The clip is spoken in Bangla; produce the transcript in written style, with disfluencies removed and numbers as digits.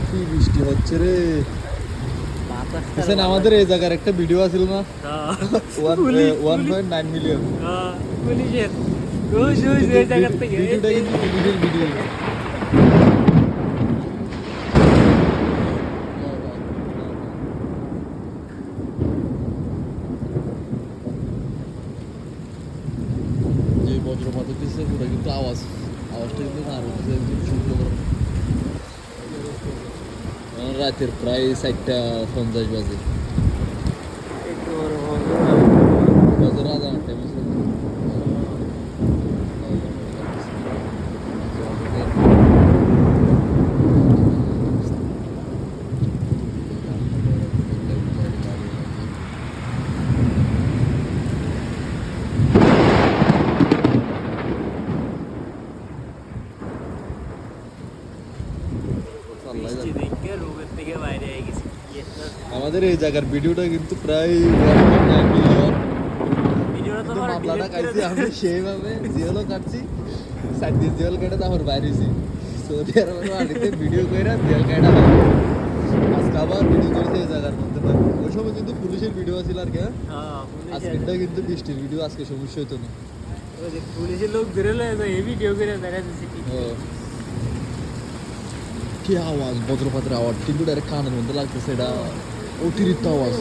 কি বৃষ্টি হচ্ছে রে। আমাদের এই জায়গার একটা ভিডিও আছিল না, 1.9 মিলিয়ন পুলিশের জায়গার থেকে ভিডিওটা কিন্তু পুলিশের ভিডিও। যে বজ্রপাত হচ্ছে পুরো কিন্তু আওয়াজটা কিন্তু না হচ্ছে একদম শুনতে পারো। রাতের প্রায় 4:50 বাজে। বছর আধা ঘন্টা আমাদের এই জায়গার ভিডিওটা কিন্তু প্রায় 1.9 মিলিয়ন। মামলাটা খাইছি আমি সেইভাবে জিওলও কাটছি, 7 দিন জিওল কেটে তারপর বাইরেছি সৌদি আরবের বাড়িতে ভিডিও করে জিওল কাটা হয়। আজকে আবার ভিডিও করেছে এই জায়গার মধ্যে। ওই সময় কিন্তু পুলিশের ভিডিও আছিল আর কি। আজকেরটা কিন্তু বৃষ্টির ভিডিও, আজকে সমস্যা হতো না। পুলিশের লোক বেরোলে এই ভিডিও করে দেখা যাচ্ছে কি আওয়াজ, বজ্রপাতের আওয়াজ কিন্তু ডাইরেক্ট কানের মধ্যে লাগতেছে, এটা অতিরিক্ত আওয়াজ।